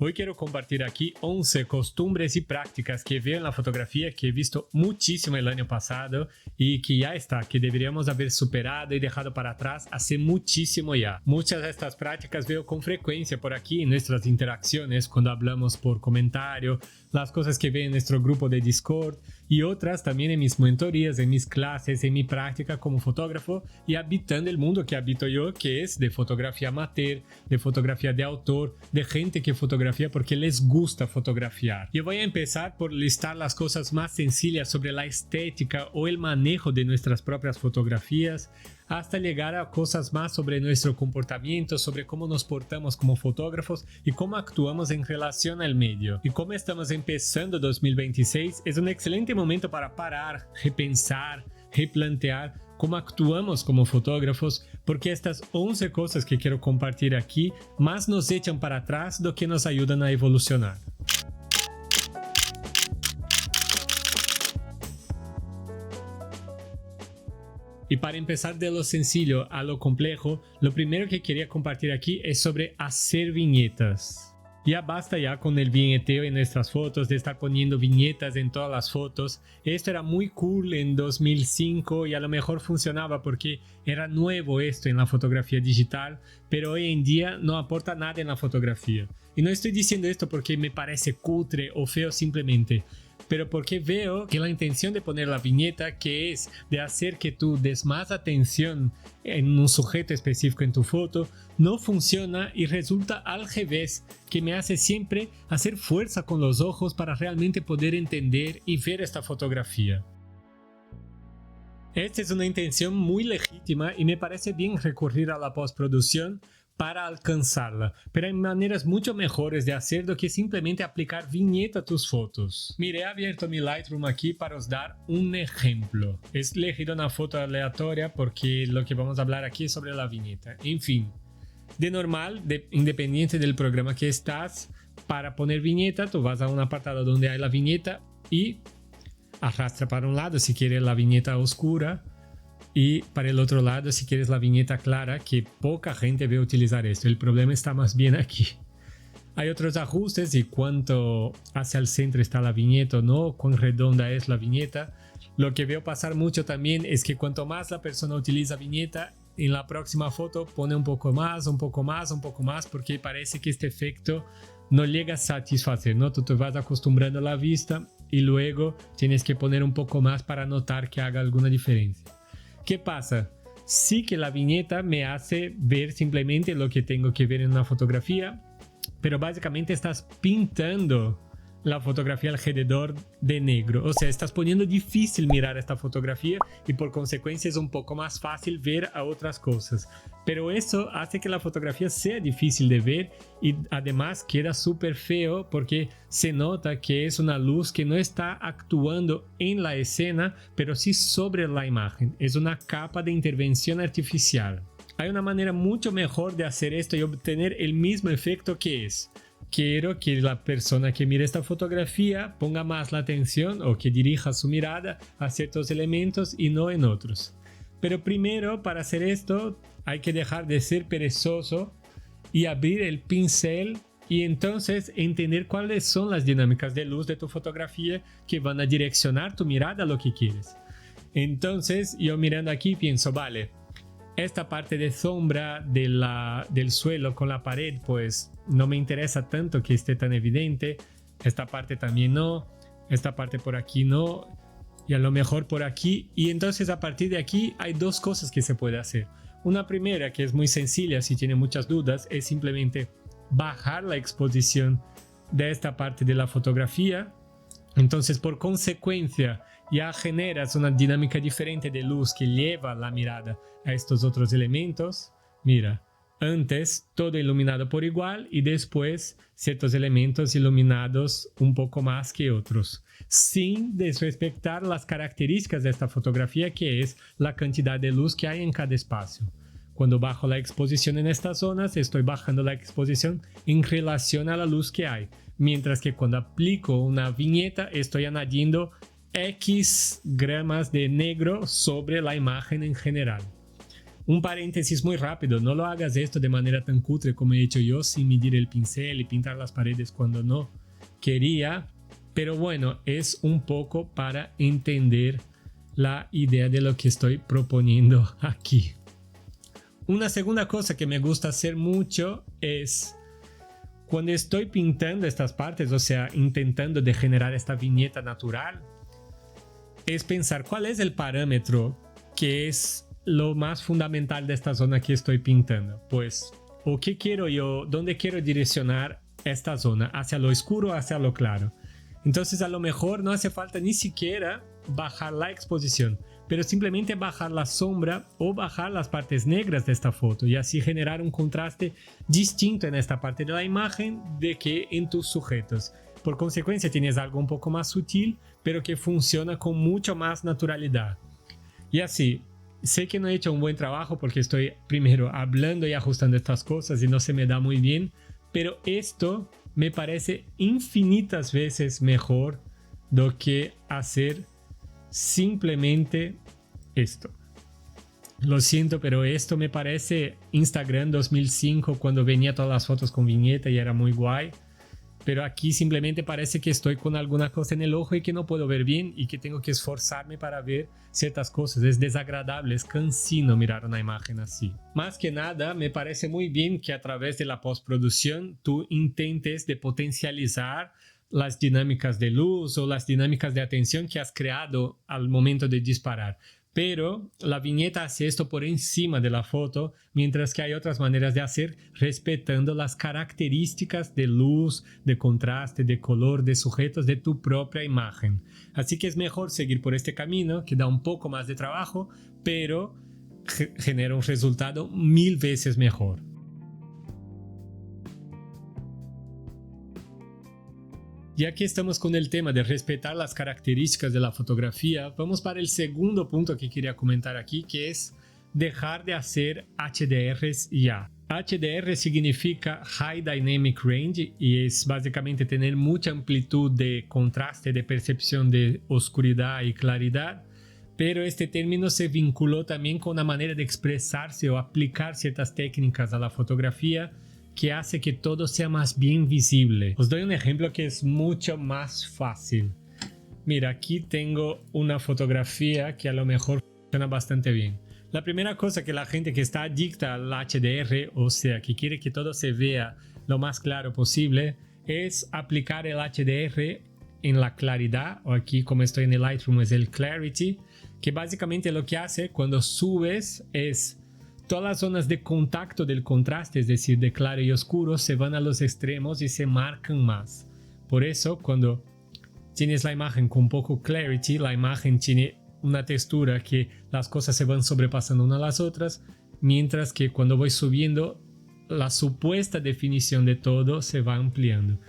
Hoy quiero compartir aquí 11 costumbres y prácticas que veo en la fotografía que he visto muchísimo el año pasado y que ya está, que deberíamos haber superado y dejado para atrás hace muchísimo ya. Muchas de estas prácticas veo con frecuencia por aquí en nuestras interacciones cuando hablamos por comentario, las cosas que veo en nuestro grupo de Discord y otras también en mis mentorías, en mis clases, en mi práctica como fotógrafo y habitando el mundo que habito yo, que es de fotografía amateur, de fotografía de autor, de gente que fotografía porque les gusta fotografiar. Yo voy a empezar por listar las cosas más sencillas sobre la estética o el manejo de nuestras propias fotografías, hasta llegar a cosas más sobre nuestro comportamiento, sobre cómo nos portamos como fotógrafos y cómo actuamos en relación al medio. Y como estamos empezando 2026, es un excelente momento para parar, repensar, replantear cómo actuamos como fotógrafos, porque estas 11 cosas que quiero compartir aquí más nos echan para atrás do que nos ayudan a evolucionar. Y para empezar de lo sencillo a lo complejo, lo primero que quería compartir aquí es sobre hacer viñetas. Ya basta ya con el viñeteo en nuestras fotos, de estar poniendo viñetas en todas las fotos. Esto era muy cool en 2005 y a lo mejor funcionaba porque era nuevo esto en la fotografía digital, pero hoy en día no aporta nada en la fotografía. Y no estoy diciendo esto porque me parece cutre o feo simplemente, pero porque veo que la intención de poner la viñeta, que es de hacer que tú des más atención en un sujeto específico en tu foto, no funciona y resulta al revés, que me hace siempre hacer fuerza con los ojos para realmente poder entender y ver esta fotografía. Esta es una intención muy legítima y me parece bien recurrir a la postproducción para alcanzarla, pero hay maneras mucho mejores de hacer do que simplemente aplicar viñeta a tus fotos. Mire, he abierto mi Lightroom aquí para os dar un ejemplo. He elegido una foto aleatoria porque lo que vamos a hablar aquí es sobre la viñeta. En fin, de normal, independiente del programa que estás, para poner viñeta, tú vas a un apartado donde hay la viñeta y arrastra para un lado si quieres la viñeta oscura, y para el otro lado si quieres la viñeta clara, que poca gente ve utilizar esto. El problema está más bien aquí. Hay otros ajustes y cuánto hacia el centro está la viñeta o no, cuán redonda es la viñeta. Lo que veo pasar mucho también es que cuanto más la persona utiliza viñeta, en la próxima foto pone un poco más, un poco más, un poco más, porque parece que este efecto no llega a satisfacer, ¿no? Tú te vas acostumbrando a la vista y luego tienes que poner un poco más para notar que haga alguna diferencia. ¿Qué pasa? Sí que la viñeta me hace ver simplemente lo que tengo que ver en una fotografía, pero básicamente estás pintando la fotografía alrededor de negro. O sea, estás poniendo difícil mirar esta fotografía y por consecuencia es un poco más fácil ver a otras cosas. Pero eso hace que la fotografía sea difícil de ver y además queda súper feo porque se nota que es una luz que no está actuando en la escena, pero sí sobre la imagen. Es una capa de intervención artificial. Hay una manera mucho mejor de hacer esto y obtener el mismo efecto, que es: quiero que la persona que mire esta fotografía ponga más la atención o que dirija su mirada a ciertos elementos y no en otros. Pero primero, para hacer esto, hay que dejar de ser perezoso y abrir el pincel y entonces entender cuáles son las dinámicas de luz de tu fotografía que van a direccionar tu mirada a lo que quieres. Entonces, yo mirando aquí pienso, vale, esta parte de sombra del suelo con la pared, pues no me interesa tanto que esté tan evidente. Esta parte también no. Esta parte por aquí no. Y a lo mejor por aquí. Y entonces a partir de aquí hay dos cosas que se puede hacer. Una primera, que es muy sencilla si tiene muchas dudas, es simplemente bajar la exposición de esta parte de la fotografía. Entonces, por consecuencia, ya generas una dinámica diferente de luz que lleva la mirada a estos otros elementos. Mira, antes todo iluminado por igual y después ciertos elementos iluminados un poco más que otros, sin desrespectar las características de esta fotografía, que es la cantidad de luz que hay en cada espacio. Cuando bajo la exposición en estas zonas, estoy bajando la exposición en relación a la luz que hay, mientras que cuando aplico una viñeta estoy añadiendo X gramas de negro sobre la imagen en general. Un paréntesis muy rápido, no lo hagas esto de manera tan cutre como he hecho yo, sin medir el pincel y pintar las paredes cuando no quería. Pero bueno, es un poco para entender la idea de lo que estoy proponiendo aquí. Una segunda cosa que me gusta hacer mucho es cuando estoy pintando estas partes, o sea, intentando de generar esta viñeta natural, es pensar cuál es el parámetro que es lo más fundamental de esta zona que estoy pintando. Pues, ¿o qué quiero yo? ¿Dónde quiero direccionar esta zona? ¿Hacia lo oscuro o hacia lo claro? Entonces, a lo mejor no hace falta ni siquiera bajar la exposición, pero simplemente bajar la sombra o bajar las partes negras de esta foto y así generar un contraste distinto en esta parte de la imagen de que en tus sujetos. Por consecuencia, tienes algo un poco más sutil, pero que funciona con mucho más naturalidad. Y así, sé que no he hecho un buen trabajo porque estoy primero hablando y ajustando estas cosas y no se me da muy bien, pero esto me parece infinitas veces mejor do que hacer simplemente esto. Lo siento, pero esto me parece Instagram 2005 cuando venía todas las fotos con viñeta y era muy guay. Pero aquí simplemente parece que estoy con alguna cosa en el ojo y que no puedo ver bien y que tengo que esforzarme para ver ciertas cosas. Es desagradable, es cansino mirar una imagen así. Más que nada, me parece muy bien que a través de la postproducción tú intentes de potencializar las dinámicas de luz o las dinámicas de atención que has creado al momento de disparar. Pero la viñeta hace esto por encima de la foto, mientras que hay otras maneras de hacer respetando las características de luz, de contraste, de color, de sujetos de tu propia imagen. Así que es mejor seguir por este camino que da un poco más de trabajo, pero genera un resultado 1000 veces mejor. Ya que estamos con el tema de respetar las características de la fotografía, vamos para el segundo punto que quería comentar aquí, que es dejar de hacer HDRs ya. HDR significa High Dynamic Range y es básicamente tener mucha amplitud de contraste, de percepción de oscuridad y claridad, pero este término se vinculó también con una manera de expresarse o aplicar ciertas técnicas a la fotografía que hace que todo sea más bien visible. Os doy un ejemplo que es mucho más fácil. Mira, aquí tengo una fotografía que a lo mejor funciona bastante bien. La primera cosa que la gente que está adicta al HDR, o sea, que quiere que todo se vea lo más claro posible, es aplicar el HDR en la claridad, o aquí como estoy en el Lightroom es el Clarity, que básicamente lo que hace cuando subes es todas las zonas de contacto del contraste, es decir, de claro y oscuro, se van a los extremos y se marcan más. Por eso, cuando tienes la imagen con poco clarity, la imagen tiene una textura que las cosas se van sobrepasando unas a las otras, mientras que cuando voy subiendo, la supuesta definición de todo se va ampliando.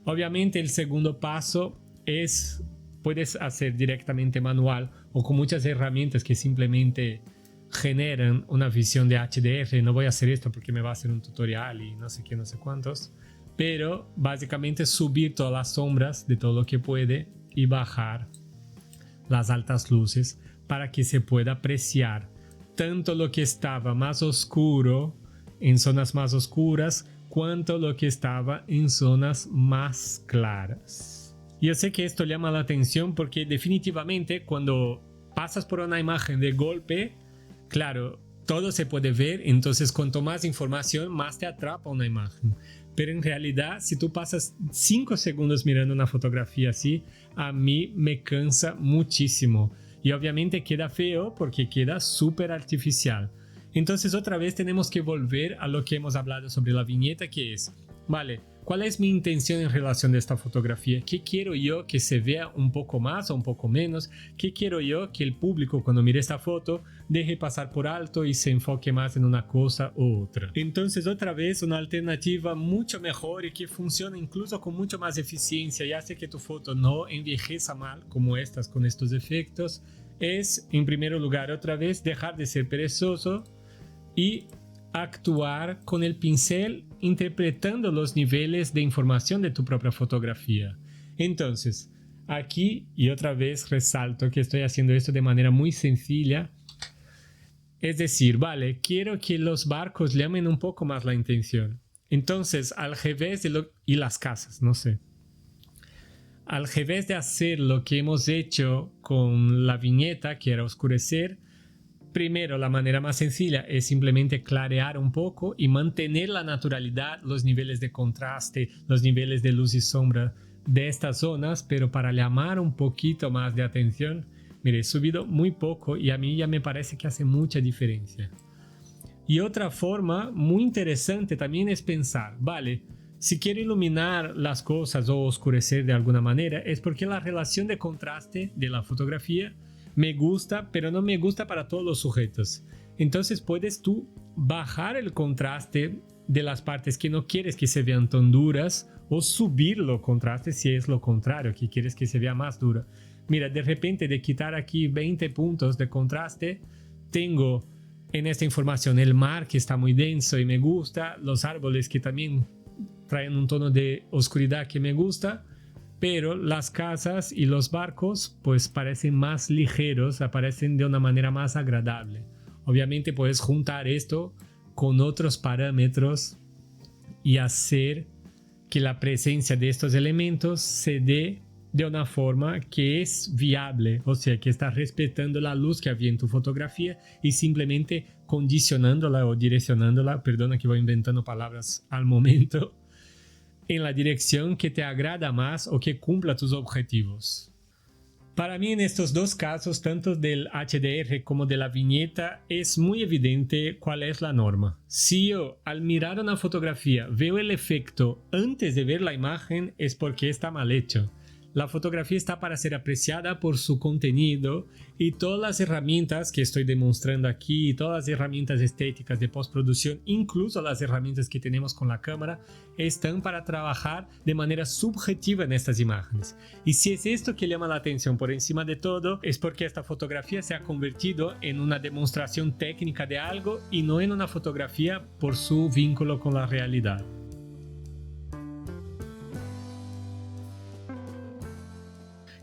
Obviamente, el segundo paso es, puedes hacer directamente manual o con muchas herramientas que simplemente generan una visión de HDR. No voy a hacer esto porque me va a hacer un tutorial y no sé qué, no sé cuántos, pero básicamente subir todas las sombras de todo lo que puede y bajar las altas luces para que se pueda apreciar tanto lo que estaba más oscuro en zonas más oscuras cuanto lo que estaba en zonas más claras. Yo sé que esto llama la atención porque definitivamente cuando pasas por una imagen de golpe, claro, todo se puede ver, entonces cuanto más información, más te atrapa una imagen. Pero en realidad, si tú pasas 5 segundos mirando una fotografía así, a mí me cansa muchísimo. Y obviamente queda feo porque queda súper artificial. Entonces otra vez tenemos que volver a lo que hemos hablado sobre la viñeta, que es, vale, ¿cuál es mi intención en relación a esta fotografía? ¿Qué quiero yo que se vea un poco más o un poco menos? ¿Qué quiero yo que el público cuando mire esta foto deje pasar por alto y se enfoque más en una cosa u otra? Entonces otra vez una alternativa mucho mejor y que funciona incluso con mucho más eficiencia y hace que tu foto no envejeza mal como estas con estos efectos es, en primer lugar, otra vez dejar de ser perezoso y actuar con el pincel interpretando los niveles de información de tu propia fotografía. Entonces, aquí y otra vez resalto que estoy haciendo esto de manera muy sencilla. Es decir, vale, quiero que los barcos llamen un poco más la atención. Entonces, al revés y las casas, no sé. Al revés de hacer lo que hemos hecho con la viñeta, que era oscurecer, primero, la manera más sencilla es simplemente clarear un poco y mantener la naturalidad, los niveles de contraste, los niveles de luz y sombra de estas zonas, pero para llamar un poquito más de atención, mire, he subido muy poco y a mí ya me parece que hace mucha diferencia. Y otra forma muy interesante también es pensar, vale, si quiero iluminar las cosas o oscurecer de alguna manera, es porque la relación de contraste de la fotografía me gusta, pero no me gusta para todos los sujetos. Entonces puedes tú bajar el contraste de las partes que no quieres que se vean tan duras o subirlo el contraste si es lo contrario, que quieres que se vea más dura. Mira, de repente de quitar aquí 20 puntos de contraste, tengo en esta información el mar que está muy denso y me gusta, los árboles que también traen un tono de oscuridad que me gusta, pero las casas y los barcos pues parecen más ligeros, aparecen de una manera más agradable. Obviamente puedes juntar esto con otros parámetros y hacer que la presencia de estos elementos se dé de una forma que es viable, o sea, que está respetando la luz que había en tu fotografía y simplemente condicionándola o direccionándola, perdona que voy inventando palabras al momento, en la dirección que te agrada más o que cumpla tus objetivos. Para mí en estos dos casos, tanto del HDR como de la viñeta, es muy evidente cuál es la norma. Si yo al mirar una fotografía veo el efecto antes de ver la imagen, es porque está mal hecho. La fotografía está para ser apreciada por su contenido y todas las herramientas que estoy demostrando aquí, todas las herramientas estéticas de postproducción, incluso las herramientas que tenemos con la cámara, están para trabajar de manera subjetiva en estas imágenes. Y si es esto que llama la atención por encima de todo, es porque esta fotografía se ha convertido en una demostración técnica de algo y no en una fotografía por su vínculo con la realidad.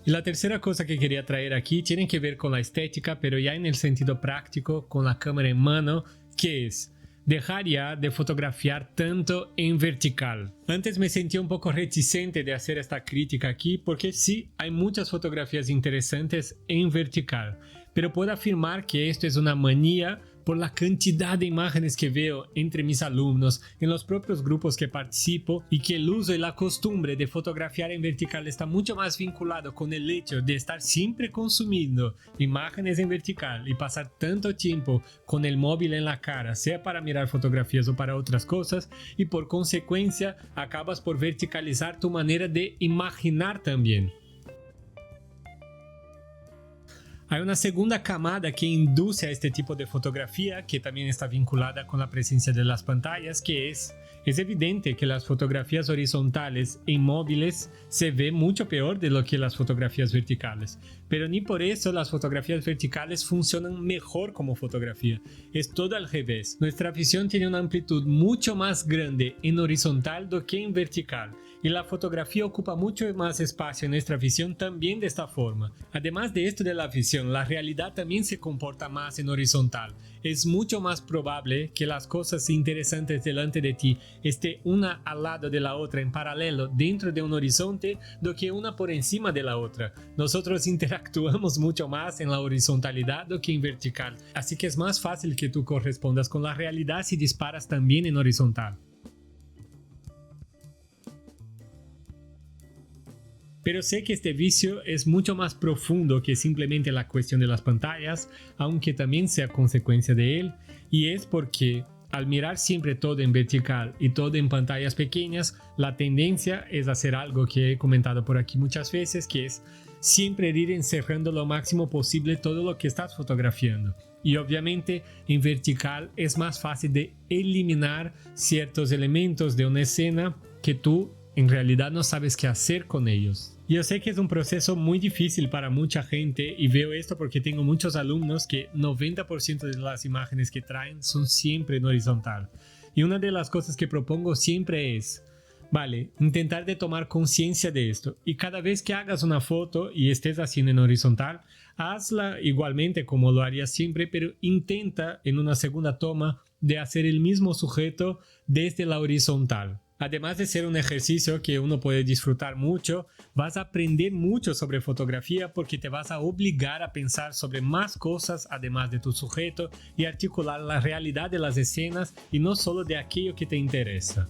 Y la tercera cosa que quería traer aquí tiene que ver con la estética, pero ya en el sentido práctico, con la cámara en mano, que es dejar ya de fotografiar tanto en vertical. Antes me sentía un poco reticente de hacer esta crítica aquí, porque sí, hay muchas fotografías interesantes en vertical, pero puedo afirmar que esto es una manía por la cantidad de imágenes que veo entre mis alumnos, en los propios grupos que participo, y que el uso y la costumbre de fotografiar en vertical está mucho más vinculado con el hecho de estar siempre consumiendo imágenes en vertical y pasar tanto tiempo con el móvil en la cara, sea para mirar fotografías o para otras cosas, y por consecuencia acabas por verticalizar tu manera de imaginar también. Hay una segunda camada que induce a este tipo de fotografía, que también está vinculada con la presencia de las pantallas, que es evidente que las fotografías horizontales en móviles se ven mucho peor de lo que las fotografías verticales. Pero ni por eso las fotografías verticales funcionan mejor como fotografía. Es todo al revés. Nuestra visión tiene una amplitud mucho más grande en horizontal do que en vertical. Y la fotografía ocupa mucho más espacio en nuestra visión también de esta forma. Además de esto de la visión, la realidad también se comporta más en horizontal. Es mucho más probable que las cosas interesantes delante de ti estén una al lado de la otra en paralelo dentro de un horizonte do que una por encima de la otra. Nosotros interactuamos mucho más en la horizontalidad do que en vertical. Así que es más fácil que tú correspondas con la realidad si disparas también en horizontal. Pero sé que este vicio es mucho más profundo que simplemente la cuestión de las pantallas, aunque también sea consecuencia de él, y es porque al mirar siempre todo en vertical y todo en pantallas pequeñas, la tendencia es hacer algo que he comentado por aquí muchas veces, que es siempre ir encerrando lo máximo posible todo lo que estás fotografiando. Y obviamente en vertical es más fácil de eliminar ciertos elementos de una escena que tú en realidad no sabes qué hacer con ellos. Yo sé que es un proceso muy difícil para mucha gente y veo esto porque tengo muchos alumnos que 90% de las imágenes que traen son siempre en horizontal. Y una de las cosas que propongo siempre es, Vale, intentar de tomar conciencia de esto. Y cada vez que hagas una foto y estés haciendo en horizontal, hazla igualmente como lo harías siempre, pero intenta en una segunda toma de hacer el mismo sujeto desde la horizontal. Además de ser un ejercicio que uno puede disfrutar mucho, vas a aprender mucho sobre fotografía porque te vas a obligar a pensar sobre más cosas además de tu sujeto y articular la realidad de las escenas y no solo de aquello que te interesa.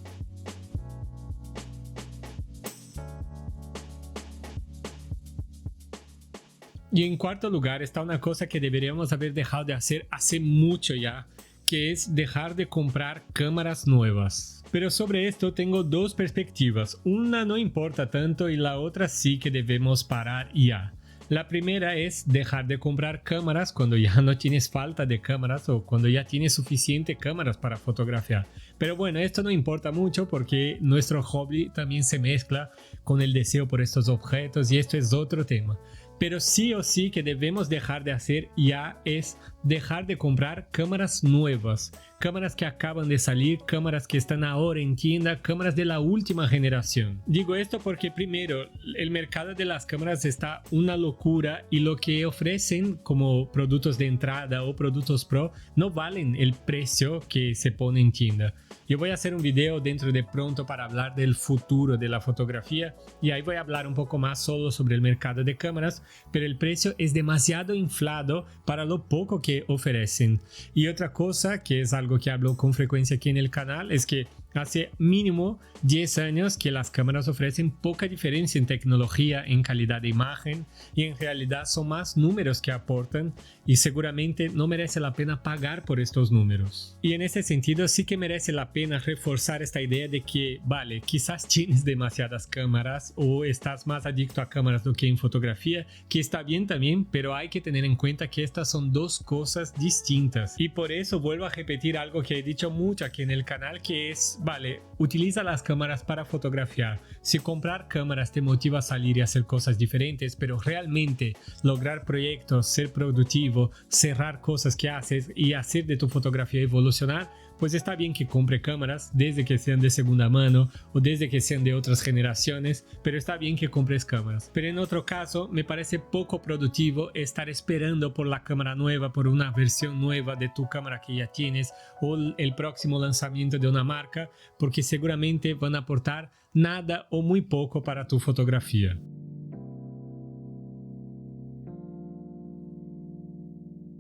Y en cuarto lugar está una cosa que deberíamos haber dejado de hacer hace mucho ya, que es dejar de comprar cámaras nuevas. Pero sobre esto tengo dos perspectivas. Una no importa tanto y la otra sí que debemos parar ya. La primera es dejar de comprar cámaras cuando ya no tienes falta de cámaras o cuando ya tienes suficiente cámaras para fotografiar. Pero bueno, esto no importa mucho porque nuestro hobby también se mezcla con el deseo por estos objetos y esto es otro tema. Pero sí o sí que debemos dejar de hacer ya es dejar de comprar cámaras nuevas, cámaras que acaban de salir, cámaras que están ahora en tienda, cámaras de la última generación. Digo esto porque primero, el mercado de las cámaras está una locura y lo que ofrecen como productos de entrada o productos pro no valen el precio que se pone en tienda. Yo voy a hacer un video dentro de pronto para hablar del futuro de la fotografía y ahí voy a hablar un poco más solo sobre el mercado de cámaras, pero el precio es demasiado inflado para lo poco que ofrecen. Y otra cosa que es algo que hablo con frecuencia aquí en el canal es que hace mínimo 10 años que las cámaras ofrecen poca diferencia en tecnología, en calidad de imagen y en realidad son más números que aportan y seguramente no merece la pena pagar por estos números. Y en ese sentido sí que merece la pena reforzar esta idea de que, vale, quizás tienes demasiadas cámaras o estás más adicto a cámaras do que en fotografía, que está bien también, pero hay que tener en cuenta que estas son dos cosas distintas. Y por eso vuelvo a repetir algo que he dicho mucho aquí en el canal, que es, vale, utiliza las cámaras para fotografiar. Si comprar cámaras te motiva a salir y hacer cosas diferentes, pero realmente lograr proyectos, ser productivo, cerrar cosas que haces y hacer de tu fotografía evolucionar, pues está bien que compre cámaras desde que sean de segunda mano o desde que sean de otras generaciones, pero está bien que compres cámaras. Pero en otro caso, me parece poco productivo estar esperando por la cámara nueva, por una versión nueva de tu cámara que ya tienes o el próximo lanzamiento de una marca, porque seguramente van a aportar nada o muy poco para tu fotografía.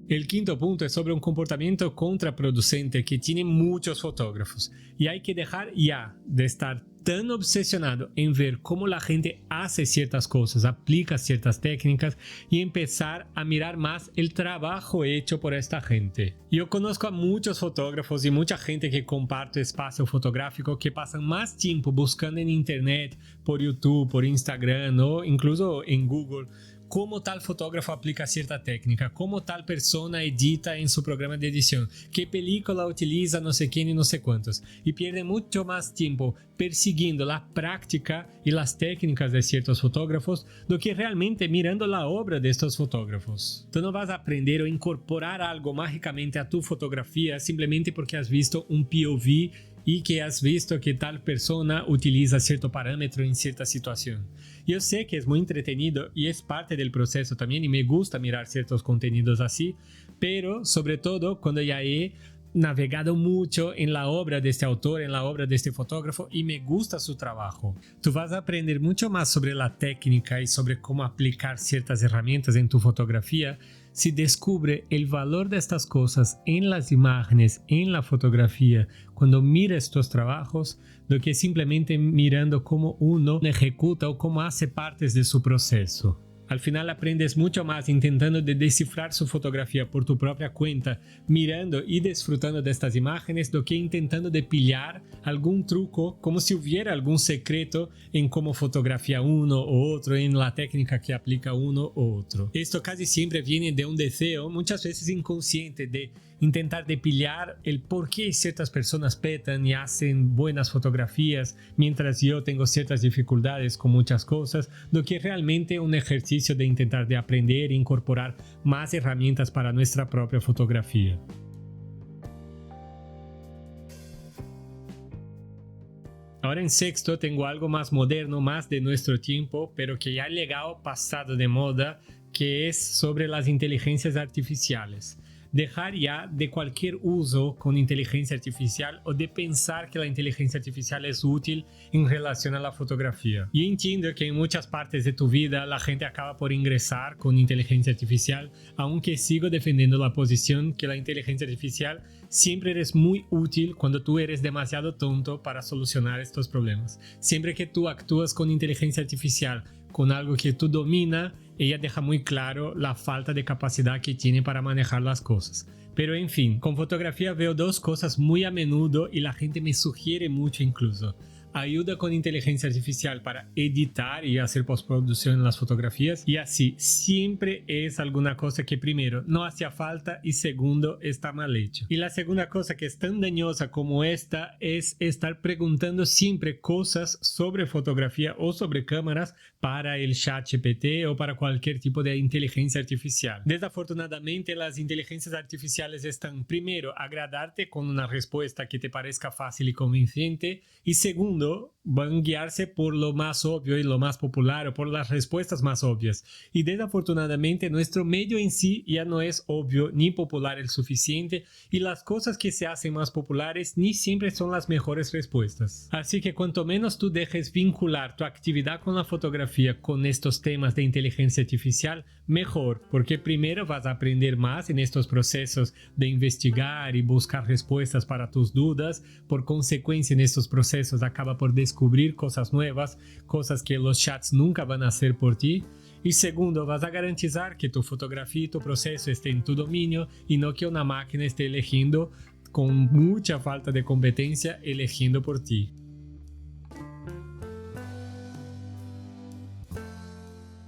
El quinto punto es sobre un comportamiento contraproducente que tienen muchos fotógrafos y hay que dejar ya de estar tan obsesionado en ver cómo la gente hace ciertas cosas, aplica ciertas técnicas y empezar a mirar más el trabajo hecho por esta gente. Yo conozco a muchos fotógrafos y mucha gente que comparte espacio fotográfico que pasan más tiempo buscando en internet, por YouTube, por Instagram o incluso en Google cómo tal fotógrafo aplica cierta técnica, cómo tal persona edita en su programa de edición, qué película utiliza no sé quién y no sé cuántos, y pierde mucho más tiempo persiguiendo la práctica y las técnicas de ciertos fotógrafos do que realmente mirando la obra de estos fotógrafos. Tú no vas a aprender o incorporar algo mágicamente a tu fotografía simplemente porque has visto un POV y que has visto que tal persona utiliza cierto parámetro en cierta situación. Yo sé que es muy entretenido y es parte del proceso también y me gusta mirar ciertos contenidos así, pero sobre todo cuando ya he navegado mucho en la obra de este autor, en la obra de este fotógrafo y me gusta su trabajo. Tú vas a aprender mucho más sobre la técnica y sobre cómo aplicar ciertas herramientas en tu fotografía si descubre el valor de estas cosas en las imágenes, en la fotografía, cuando mira estos trabajos, do que simplemente mirando cómo uno ejecuta o cómo hace partes de su proceso. Al final aprendes mucho más intentando de descifrar su fotografía por tu propia cuenta, mirando y disfrutando de estas imágenes, do que intentando de pillar algún truco, como si hubiera algún secreto en cómo fotografía uno o otro, en la técnica que aplica uno u otro. Esto casi siempre viene de un deseo, muchas veces inconsciente, de intentar de pillar el por qué ciertas personas petan y hacen buenas fotografías, mientras yo tengo ciertas dificultades con muchas cosas, do que realmente un ejercicio de intentar de aprender e incorporar más herramientas para nuestra propia fotografía. Ahora en sexto tengo algo más moderno, más de nuestro tiempo, pero que ya ha llegado pasado de moda, que es sobre las inteligencias artificiales. Dejar ya de cualquier uso con inteligencia artificial o de pensar que la inteligencia artificial es útil en relación a la fotografía. Y entiendo que en muchas partes de tu vida la gente acaba por ingresar con inteligencia artificial, aunque sigo defendiendo la posición que la inteligencia artificial siempre es muy útil cuando tú eres demasiado tonto para solucionar estos problemas. Siempre que tú actúas con inteligencia artificial, con algo que tú dominas, ella deja muy claro la falta de capacidad que tiene para manejar las cosas. Pero en fin, con fotografía veo dos cosas muy a menudo y la gente me sugiere mucho incluso. Ayuda con inteligencia artificial para editar y hacer postproducción en las fotografías, y así siempre es alguna cosa que primero no hacía falta y segundo está mal hecho. Y la segunda cosa que es tan dañosa como esta es estar preguntando siempre cosas sobre fotografía o sobre cámaras para el ChatGPT o para cualquier tipo de inteligencia artificial. Desafortunadamente las inteligencias artificiales están primero agradarte con una respuesta que te parezca fácil y convincente, y segundo van a guiarse por lo más obvio y lo más popular o por las respuestas más obvias. Y desafortunadamente nuestro medio en sí ya no es obvio ni popular el suficiente, y las cosas que se hacen más populares ni siempre son las mejores respuestas. Así que cuanto menos tú dejes vincular tu actividad con la fotografía con estos temas de inteligencia artificial, mejor, porque primero vas a aprender más en estos procesos de investigar y buscar respuestas para tus dudas. Por consecuencia, en estos procesos acaba por descubrir cosas nuevas, cosas que los chats nunca van a hacer por ti. Y segundo, vas a garantizar que tu fotografía y tu proceso esté en tu dominio y no que una máquina esté eligiendo con mucha falta de competencia, eligiendo por ti.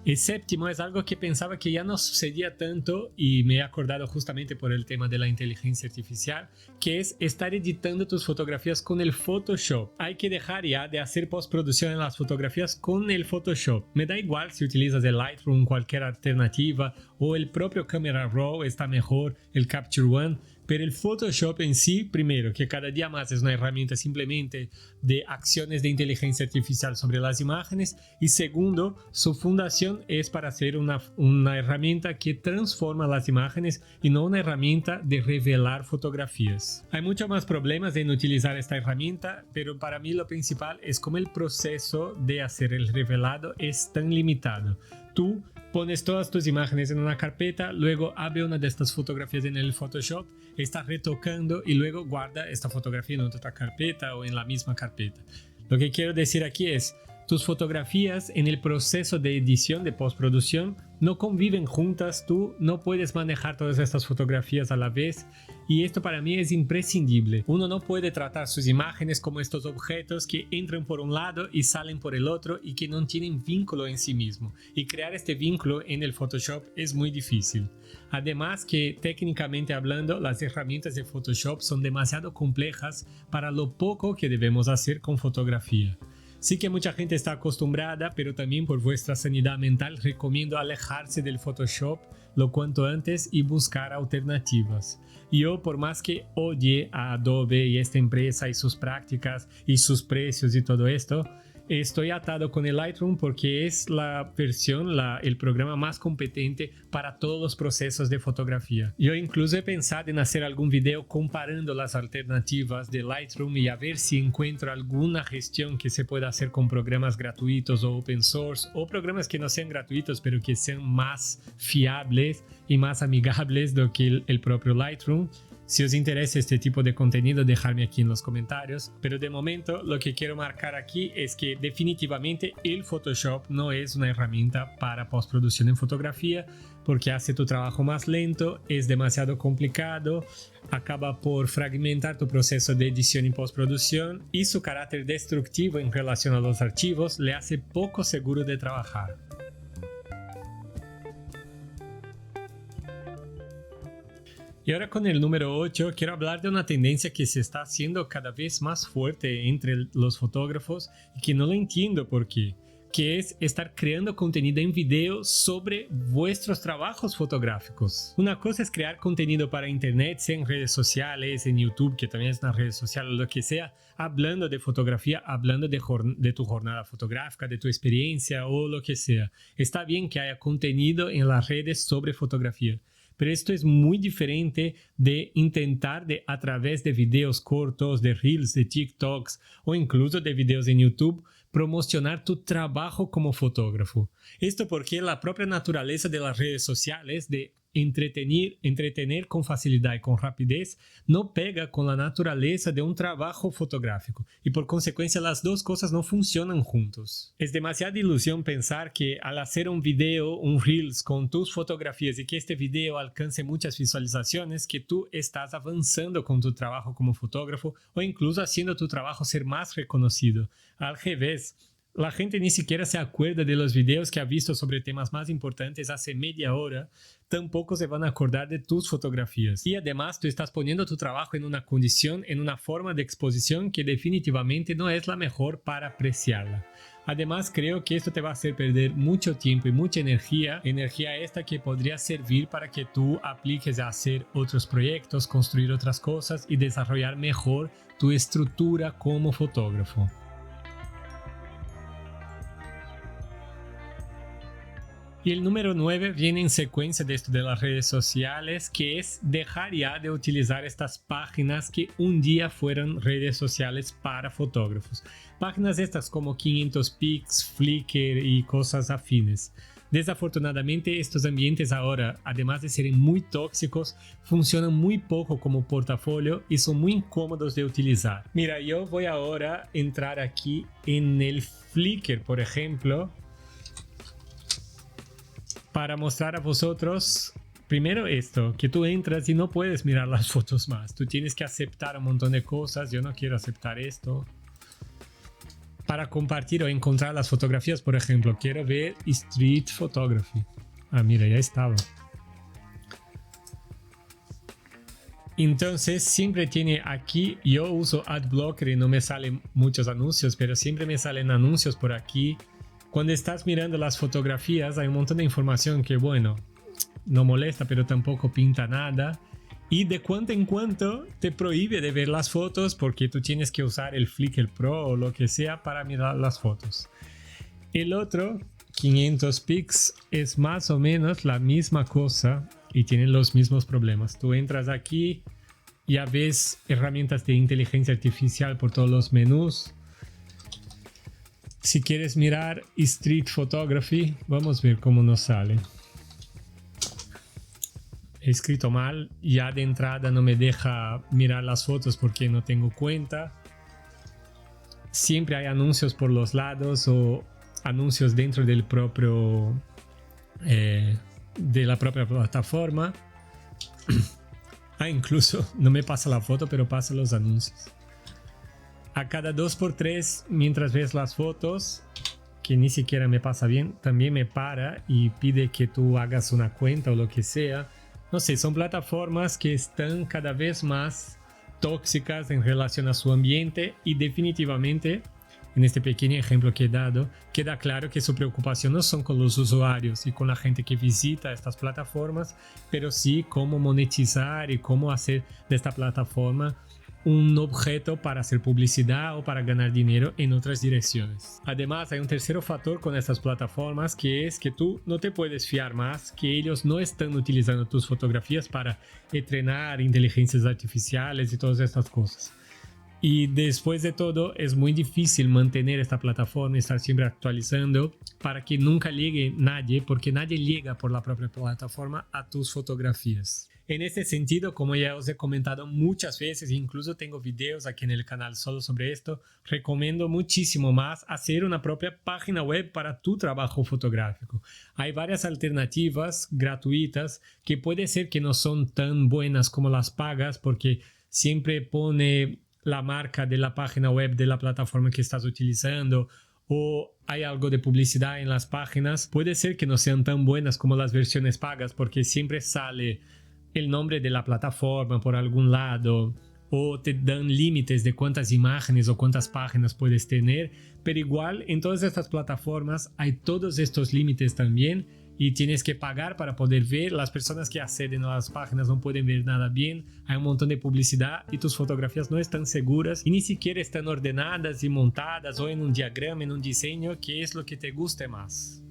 El séptimo es algo que pensaba que ya no sucedía tanto y me he acordado justamente por el tema de la inteligencia artificial, que es estar editando tus fotografías con el Photoshop. Hay que dejar ya de hacer postproducción en las fotografías con el Photoshop. Me da igual si utilizas el Lightroom, cualquier alternativa, o el propio Camera Raw está mejor, el Capture One. Pero el Photoshop en sí, primero, que cada día más es una herramienta simplemente de acciones de inteligencia artificial sobre las imágenes, y segundo, su fundación es para ser una herramienta que transforma las imágenes y no una herramienta de revelar fotografías. Hay muchos más problemas en utilizar esta herramienta, pero para mí lo principal es cómo el proceso de hacer el revelado es tan limitado. Tú pones todas tus imágenes en una carpeta, luego abre una de estas fotografías en el Photoshop, está retocando y luego guarda esta fotografía en otra carpeta o en la misma carpeta. Lo que quiero decir aquí es, tus fotografías en el proceso de edición, de postproducción, no conviven juntas, tú no puedes manejar todas estas fotografías a la vez, y esto para mí es imprescindible. Uno no puede tratar sus imágenes como estos objetos que entran por un lado y salen por el otro y que no tienen vínculo en sí mismo, y crear este vínculo en el Photoshop es muy difícil. Además que técnicamente hablando, las herramientas de Photoshop son demasiado complejas para lo poco que debemos hacer con fotografía. Sí que mucha gente está acostumbrada, pero también por vuestra sanidad mental recomiendo alejarse del Photoshop lo cuanto antes y buscar alternativas. Yo, por más que odie a Adobe y esta empresa y sus prácticas y sus precios y todo esto, estoy atado con el Lightroom porque es la versión, el programa más competente para todos los procesos de fotografía. Yo incluso he pensado en hacer algún video comparando las alternativas de Lightroom y a ver si encuentro alguna gestión que se pueda hacer con programas gratuitos o open source, o programas que no sean gratuitos pero que sean más fiables y más amigables do que el propio Lightroom. Si os interesa este tipo de contenido, dejadme aquí en los comentarios. Pero de momento lo que quiero marcar aquí es que definitivamente el Photoshop no es una herramienta para postproducción en fotografía, porque hace tu trabajo más lento, es demasiado complicado, acaba por fragmentar tu proceso de edición y postproducción, y su carácter destructivo en relación a los archivos le hace poco seguro de trabajar. Y ahora con el número 8 quiero hablar de una tendencia que se está haciendo cada vez más fuerte entre los fotógrafos y que no lo entiendo por qué. que es estar creando contenido en video sobre vuestros trabajos fotográficos. Una cosa es crear contenido para internet, sea en redes sociales, en YouTube, que también es una red social o lo que sea, hablando de fotografía, hablando de tu jornada fotográfica, de tu experiencia o lo que sea. Está bien que haya contenido en las redes sobre fotografía, pero esto es muy diferente de intentar a través de videos cortos, de reels, de TikToks o incluso de videos en YouTube, promocionar tu trabajo como fotógrafo. Esto porque la propia naturaleza de las redes sociales de entretener con facilidad y con rapidez no pega con la naturaleza de un trabajo fotográfico y por consecuencia las dos cosas no funcionan juntos. Es demasiada ilusión pensar que al hacer un video, un reels con tus fotografías y que este video alcance muchas visualizaciones, que tú estás avanzando con tu trabajo como fotógrafo o incluso haciendo tu trabajo ser más reconocido. Al revés, la gente ni siquiera se acuerda de los videos que ha visto sobre temas más importantes hace media hora, tampoco se van a acordar de tus fotografías. Y además tú estás poniendo tu trabajo en una condición, en una forma de exposición que definitivamente no es la mejor para apreciarla. Además creo que esto te va a hacer perder mucho tiempo y mucha energía esta que podría servir para que tú apliques a hacer otros proyectos, construir otras cosas y desarrollar mejor tu estructura como fotógrafo. Y el número 9 viene en secuencia de esto de las redes sociales, que es dejar ya de utilizar estas páginas que un día fueron redes sociales para fotógrafos. Páginas estas como 500px, Flickr y cosas afines. Desafortunadamente estos ambientes ahora, además de serem muy tóxicos, funcionan muy poco como portafolio y son muy incómodos de utilizar. Mira, yo voy ahora a entrar aquí en el Flickr, por ejemplo, para mostrar a vosotros, primero esto, que tú entras y no puedes mirar las fotos más. Tú tienes que aceptar un montón de cosas. Yo no quiero aceptar esto. Para compartir o encontrar las fotografías, por ejemplo, quiero ver Street Photography. Ah, mira, ya estaba. Entonces, siempre tiene aquí, yo uso AdBlocker y no me salen muchos anuncios, pero siempre me salen anuncios por aquí. Cuando estás mirando las fotografías hay un montón de información que, bueno, no molesta, pero tampoco pinta nada. Y de cuando en cuando te prohíbe de ver las fotos porque tú tienes que usar el Flickr Pro o lo que sea para mirar las fotos. El otro, 500px, es más o menos la misma cosa y tienen los mismos problemas. Tú entras aquí, ya ves herramientas de inteligencia artificial por todos los menús. Si quieres mirar Street Photography, vamos a ver cómo nos sale. He escrito mal, ya de entrada no me deja mirar las fotos porque no tengo cuenta. Siempre hay anuncios por los lados o anuncios dentro del propio, de la propia plataforma. Incluso no me pasa la foto, pero pasa los anuncios. A cada 2x3, mientras ves las fotos, que ni siquiera me pasa bien, también me para y pide que tú hagas una cuenta o lo que sea. No sé, son plataformas que están cada vez más tóxicas en relación a su ambiente y definitivamente, en este pequeño ejemplo que he dado, queda claro que su preocupación no son con los usuarios y con la gente que visita estas plataformas, pero sí cómo monetizar y cómo hacer de esta plataforma un objeto para hacer publicidad o para ganar dinero en otras direcciones. Además, hay un tercer factor con estas plataformas, que es que tú no te puedes fiar más, que ellos no están utilizando tus fotografías para entrenar inteligencias artificiales y todas estas cosas. Y después de todo, es muy difícil mantener esta plataforma y estar siempre actualizando para que nunca llegue nadie, porque nadie llega por la propia plataforma a tus fotografías. En este sentido, como ya os he comentado muchas veces, incluso tengo videos aquí en el canal solo sobre esto, recomiendo muchísimo más hacer una propia página web para tu trabajo fotográfico. Hay varias alternativas gratuitas que puede ser que no son tan buenas como las pagas, porque siempre pone la marca de la página web de la plataforma que estás utilizando, o hay algo de publicidad en las páginas. Puede ser que no sean tan buenas como las versiones pagas, porque siempre sale el nombre de la plataforma por algún lado, o te dan límites de cuántas imágenes o cuántas páginas puedes tener, pero igual en todas estas plataformas hay todos estos límites también y tienes que pagar para poder ver. Las personas que acceden a las páginas no pueden ver nada bien, hay un montón de publicidad y tus fotografías no están seguras y ni siquiera están ordenadas y montadas o en un diagrama, en un diseño que es lo que te guste más.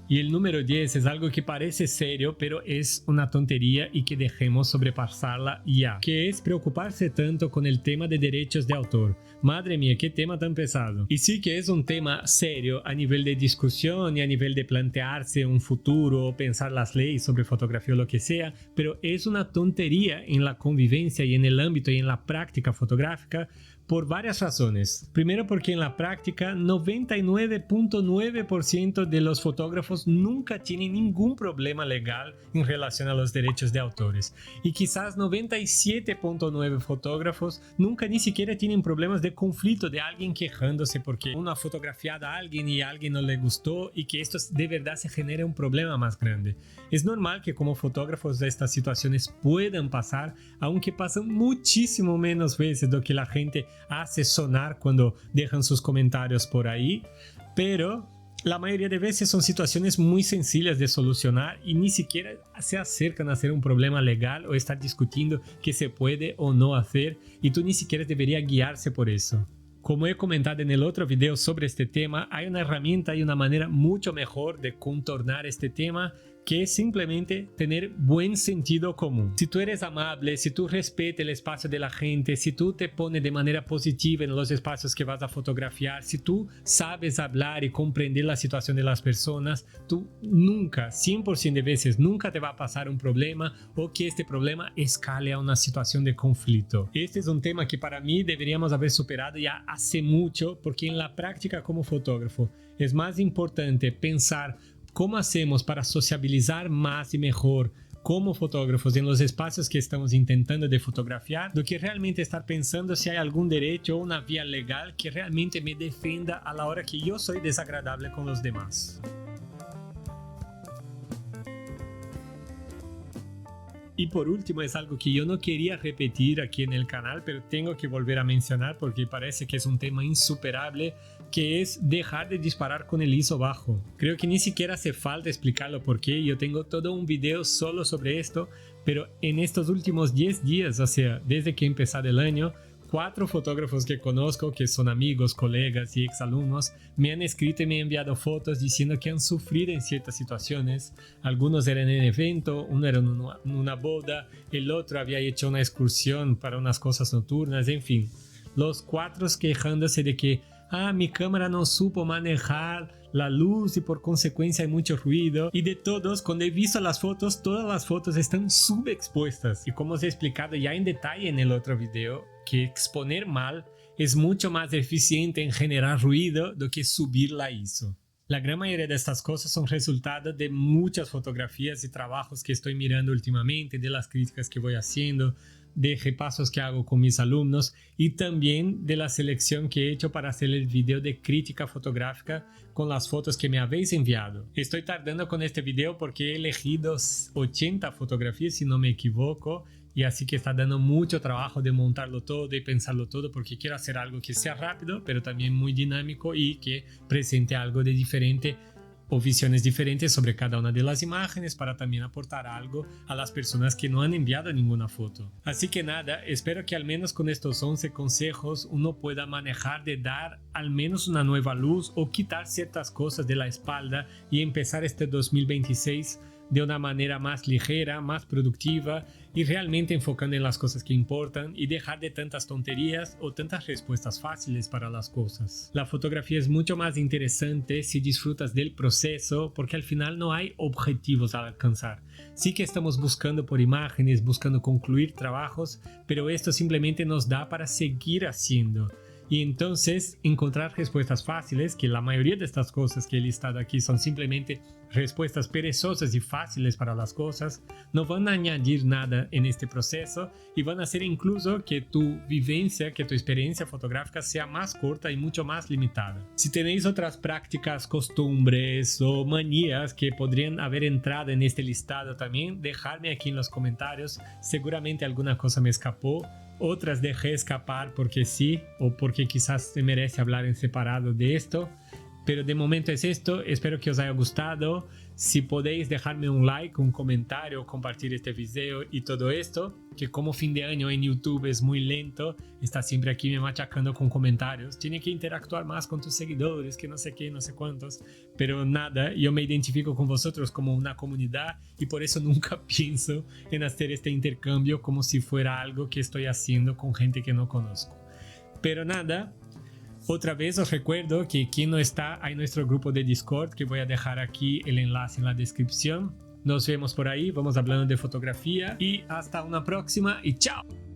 Y el número 10 es algo que parece serio, pero es una tontería y que dejemos sobrepasarla ya, que es preocuparse tanto con el tema de derechos de autor. Madre mía, qué tema tan pesado. Y sí que es un tema serio a nivel de discusión y a nivel de plantearse un futuro o pensar las leyes sobre fotografía o lo que sea, pero es una tontería en la convivencia y en el ámbito y en la práctica fotográfica, por varias razones. Primero, porque en la práctica 99.9% de los fotógrafos nunca tienen ningún problema legal en relación a los derechos de autores. Y quizás 97.9% fotógrafos nunca ni siquiera tienen problemas de conflicto de alguien quejándose porque una fotografiada a alguien y a alguien no le gustó y que esto de verdad se genere un problema más grande. Es normal que como fotógrafos estas situaciones puedan pasar, aunque pasan muchísimo menos veces de lo que la gente hace sonar cuando dejan sus comentarios por ahí, pero la mayoría de veces son situaciones muy sencillas de solucionar y ni siquiera se acercan a ser un problema legal o estar discutiendo qué se puede o no hacer y tú ni siquiera deberías guiarse por eso. Como he comentado en el otro video sobre este tema, hay una herramienta y una manera mucho mejor de contornar este tema, que es simplemente tener buen sentido común. Si tú eres amable, si tú respetas el espacio de la gente, si tú te pones de manera positiva en los espacios que vas a fotografiar, si tú sabes hablar y comprender la situación de las personas, tú nunca, 100% de veces, nunca te va a pasar un problema o que este problema escale a una situación de conflicto. Este es un tema que para mí deberíamos haber superado ya hace mucho, porque en la práctica como fotógrafo es más importante pensar ¿cómo hacemos para sociabilizar más y mejor como fotógrafos en los espacios que estamos intentando de fotografiar, do que realmente estar pensando si hay algún derecho o una vía legal que realmente me defienda a la hora que yo soy desagradable con los demás? Y por último, es algo que yo no quería repetir aquí en el canal, pero tengo que volver a mencionar porque parece que es un tema insuperable, que es dejar de disparar con el ISO bajo. Creo que ni siquiera hace falta explicarlo porque yo tengo todo un video solo sobre esto, pero en estos últimos 10 días, o sea, desde que he empezado el año, 4 fotógrafos que conozco, que son amigos, colegas y exalumnos, me han escrito y me han enviado fotos diciendo que han sufrido en ciertas situaciones. Algunos eran en evento, uno era en una boda, el otro había hecho una excursión para unas cosas nocturnas, en fin. Los 4 quejándose de que mi cámara no supo manejar la luz y por consecuencia hay mucho ruido. Y de todos, cuando he visto las fotos, todas las fotos están subexpuestas. Y como os he explicado ya en detalle en el otro video, que exponer mal es mucho más eficiente en generar ruido do que subir la ISO. La gran mayoría de estas cosas son resultado de muchas fotografías y trabajos que estoy mirando últimamente, de las críticas que voy haciendo, de repasos que hago con mis alumnos y también de la selección que he hecho para hacer el video de crítica fotográfica con las fotos que me habéis enviado. Estoy tardando con este video porque he elegido 80 fotografías si no me equivoco y así que está dando mucho trabajo de montarlo todo y pensarlo todo porque quiero hacer algo que sea rápido pero también muy dinámico y que presente algo de diferente o visiones diferentes sobre cada una de las imágenes para también aportar algo a las personas que no han enviado ninguna foto. Así que nada, espero que al menos con estos 11 consejos uno pueda manejar de dar al menos una nueva luz o quitar ciertas cosas de la espalda y empezar este 2026 de una manera más ligera, más productiva y realmente enfocando en las cosas que importan y dejar de tantas tonterías o tantas respuestas fáciles para las cosas. La fotografía es mucho más interesante si disfrutas del proceso porque al final no hay objetivos a alcanzar. Sí que estamos buscando por imágenes, buscando concluir trabajos, pero esto simplemente nos da para seguir haciendo. y entonces encontrar respuestas fáciles, que la mayoría de estas cosas que he listado aquí son simplemente respuestas perezosas y fáciles para las cosas, no van a añadir nada en este proceso y van a hacer incluso que tu vivencia, que tu experiencia fotográfica sea más corta y mucho más limitada. Si tenéis otras prácticas, costumbres o manías que podrían haber entrado en este listado también, dejadme aquí en los comentarios. Seguramente alguna cosa me escapó, otras dejé escapar porque sí o porque quizás se merece hablar en separado de esto. Pero de momento es esto, espero que os haya gustado. Si podéis dejarme un like, un comentario, compartir este video y todo esto, que como fin de año en YouTube es muy lento, está siempre aquí me machacando con comentarios. Tiene que interactuar más con tus seguidores, que no sé qué, no sé cuántos. Pero nada, yo me identifico con vosotros como una comunidad y por eso nunca pienso en hacer este intercambio como si fuera algo que estoy haciendo con gente que no conozco. Pero nada. Otra vez os recuerdo que quien no está, hay nuestro grupo de Discord, que voy a dejar aquí el enlace en la descripción. Nos vemos por ahí, vamos hablando de fotografía y hasta una próxima y chao.